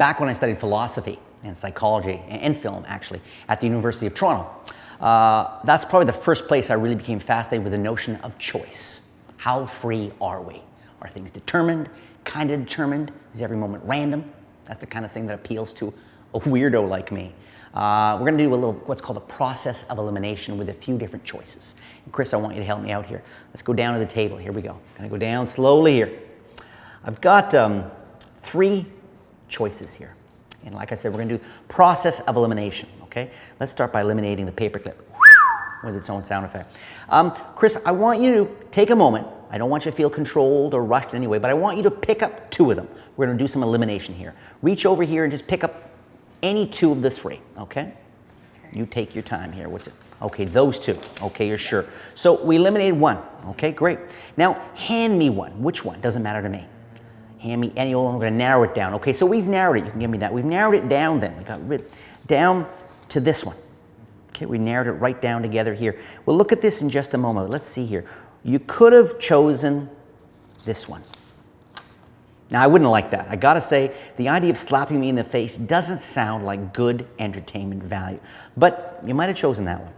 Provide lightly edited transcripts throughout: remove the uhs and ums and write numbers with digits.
back when I studied philosophy and psychology and film, actually, at the University of Toronto. That's probably the first place I really became fascinated with the notion of choice. How free are we? Are things determined, kind of determined? Is every moment random? That's the kind of thing that appeals to a weirdo like me. We're going to do a little, what's called a process of elimination with a few different choices. And Chris, I want you to help me out here. Let's go down to the table. Here we go. Going to go down slowly here. I've got 3 choices here. And like I said, we're going to do process of elimination, okay? Let's start by eliminating the paperclip with its own sound effect. Chris, I want you to take a moment. I don't want you to feel controlled or rushed in any way, but I want you to pick up 2 of them. We're going to do some elimination here. Reach over here and just pick up any 2 of the 3, okay? You take your time here. What's it? Okay, those 2. Okay, you're sure. So we eliminated 1. Okay, great. Now, hand me 1. Which one? Doesn't matter to me. Hand me any old one. We're going to narrow it down. Okay, so we've narrowed it. You can give me that. We've narrowed it down then. We got rid down to this one. Okay, we narrowed it right down together here. We'll look at this in just a moment. Let's see here. You could have chosen this one. Now, I wouldn't like that. I gotta say, the idea of slapping me in the face doesn't sound like good entertainment value. But you might have chosen that one.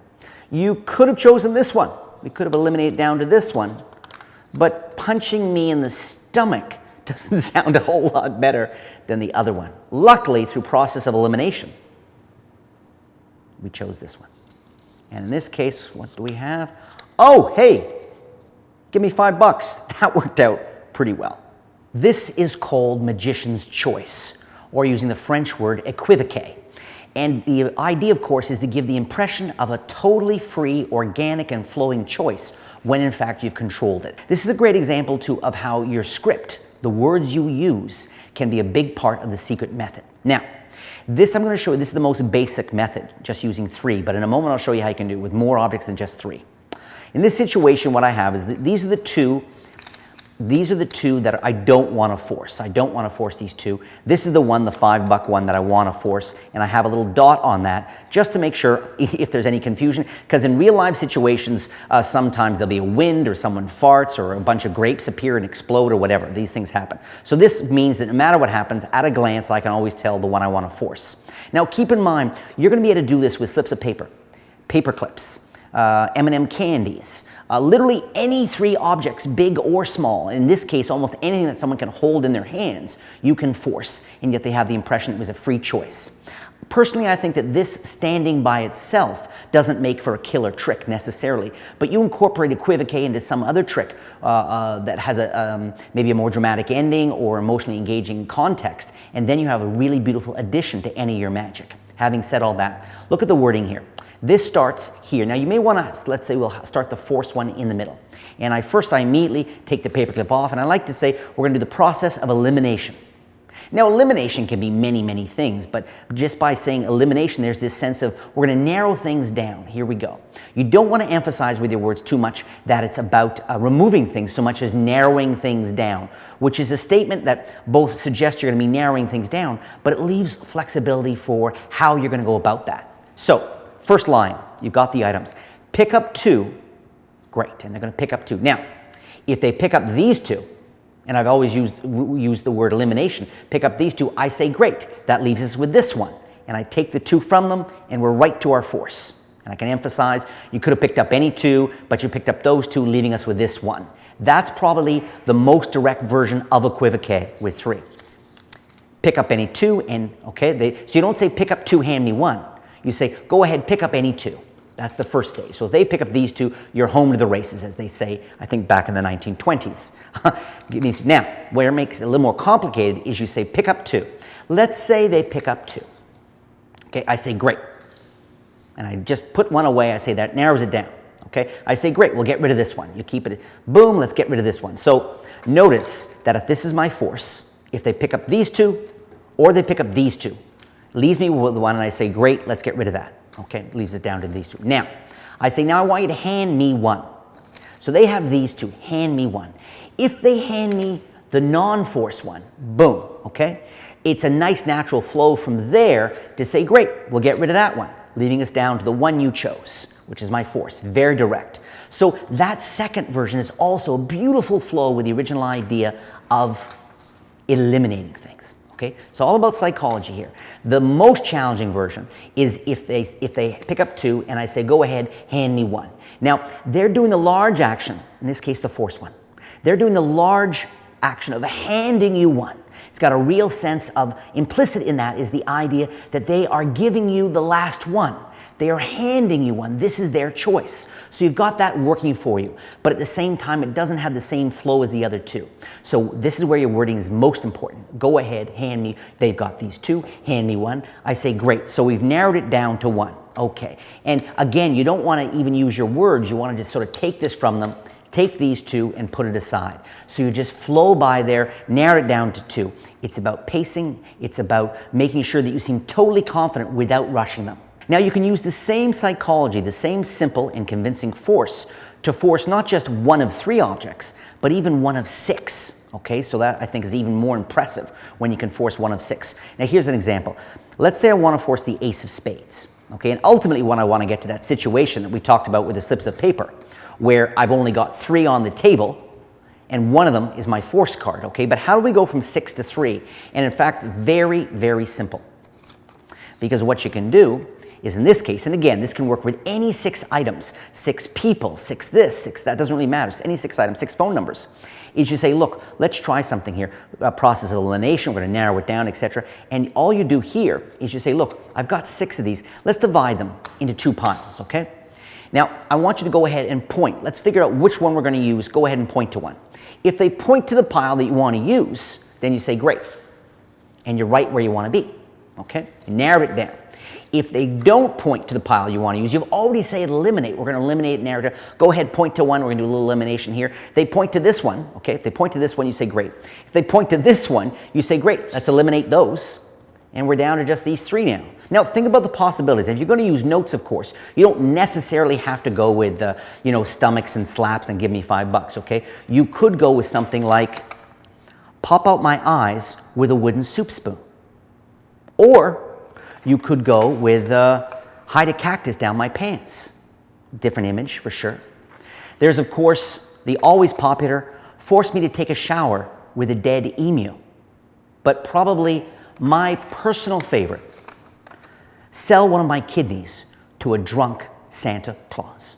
You could have chosen this one. We could have eliminated down to this one. But punching me in the stomach doesn't sound a whole lot better than the other one. Luckily, through process of elimination, we chose this one. And in this case, what do we have? Oh, hey, give me $5. That worked out pretty well. This is called magician's choice, or using the French word equivoque. And the idea, of course, is to give the impression of a totally free, organic, and flowing choice when in fact you've controlled it. This is a great example, too, of how your script, the words you use, can be a big part of the secret method. Now, this I'm going to show you, this is the most basic method, just using 3, but in a moment I'll show you how you can do it with more objects than just 3. In this situation, what I have is that these are the two that I don't want to force. I don't want to force these 2. This is the one, the $5 one, that I want to force, and I have a little dot on that just to make sure if there's any confusion, because in real life situations, sometimes there'll be a wind or someone farts or a bunch of grapes appear and explode or whatever. These things happen. So this means that no matter what happens, at a glance, I can always tell the one I want to force. Now, keep in mind, you're going to be able to do this with slips of paper, paper clips, M&M candies, literally any 3 objects, big or small. In this case, almost anything that someone can hold in their hands, you can force, and yet they have the impression it was a free choice. Personally, I think that this standing by itself doesn't make for a killer trick necessarily, but you incorporate equivoque into some other trick that has maybe a more dramatic ending or emotionally engaging context, and then you have a really beautiful addition to any of your magic. Having said all that, look at the wording here. This starts here. Now you may want to, let's say we'll start the force one in the middle. And I immediately take the paperclip off, and I like to say we're going to do the process of elimination. Now elimination can be many, many things, but just by saying elimination, there's this sense of we're going to narrow things down. Here we go. You don't want to emphasize with your words too much that it's about removing things so much as narrowing things down, which is a statement that both suggests you're going to be narrowing things down, but it leaves flexibility for how you're going to go about that. So, first line, you've got the items. Pick up 2, great, and they're going to pick up 2. Now, if they pick up these 2, and I've always used the word elimination, pick up these 2, I say great, that leaves us with this one. And I take the 2 from them, and we're right to our force. And I can emphasize, you could have picked up any 2, but you picked up those 2, leaving us with this one. That's probably the most direct version of equivoque with 3. Pick up any 2, and okay, so you don't say pick up 2, hand me 1. You say, go ahead, pick up any 2. That's the first stage. So if they pick up these 2, you're home to the races, as they say, I think back in the 1920s. Now, where it makes it a little more complicated is you say pick up 2. Let's say they pick up 2. Okay, I say great. And I just put one away. I say that narrows it down. Okay, I say great, we'll get rid of this one. You keep it, boom, let's get rid of this one. So notice that if this is my force, if they pick up these 2 or they pick up these 2, leaves me with one, and I say, great, let's get rid of that. Okay, leaves it down to these 2. Now, I say, now I want you to hand me 1. So they have these 2, hand me 1. If they hand me the non-force one, boom, okay? It's a nice natural flow from there to say, great, we'll get rid of that one, leaving us down to the one you chose, which is my force, very direct. So that second version is also a beautiful flow with the original idea of eliminating things. Okay, Okay, it's all about psychology here. The most challenging version is if they pick up 2 and I say, go ahead, hand me 1. Now, they're doing the large action, in this case, the force 1. They're doing the large action of handing you 1. It's got a real sense of, implicit in that is the idea that they are giving you the last 1. They are handing you 1. This is their choice. So you've got that working for you. But at the same time, it doesn't have the same flow as the other 2. So this is where your wording is most important. Go ahead, hand me. They've got these 2, hand me 1. I say, great. So we've narrowed it down to 1. Okay. And again, you don't want to even use your words. You want to just sort of take this from them, take these 2 and put it aside. So you just flow by there, narrow it down to 2. It's about pacing. It's about making sure that you seem totally confident without rushing them. Now you can use the same psychology, the same simple and convincing force to force not just 1 of 3 objects, but even 1 of 6. Okay, so that I think is even more impressive when you can force 1 of 6. Now here's an example. Let's say I want to force the ace of spades. Okay, and ultimately when I want to get to that situation that we talked about with the slips of paper, where I've only got 3 on the table, and 1 of them is my force card. Okay, but how do we go from 6 to 3? And in fact, very, very simple. Because what you can do is, in this case, and again, this can work with any 6 items, 6 people, 6 this, 6 that, doesn't really matter. It's any 6 items, 6 phone numbers. Is you say, look, let's try something here, a process of elimination, we're going to narrow it down, etc. And all you do here is you say, look, I've got 6 of these. Let's divide them into 2 piles, okay? Now, I want you to go ahead and point. Let's figure out which one we're going to use. Go ahead and point to one. If they point to the pile that you want to use, then you say, great. And you're right where you want to be, okay? You narrow it down. If they don't point to the pile you want to use, you've already said eliminate. We're going to eliminate narrative. Go ahead, point to one. We're going to do a little elimination here. They point to this one. Okay, if they point to this one, you say great. If they point to this one, you say great. Let's eliminate those. And we're down to just these 3 now. Now, think about the possibilities. If you're going to use notes, of course, you don't necessarily have to go with, stomachs and slaps and give me $5, okay? You could go with something like, pop out my eyes with a wooden soup spoon. Or you could go with hide a cactus down my pants. Different image for sure. There's, of course, the always popular, force me to take a shower with a dead emu. But probably my personal favorite, sell one of my kidneys to a drunk Santa Claus.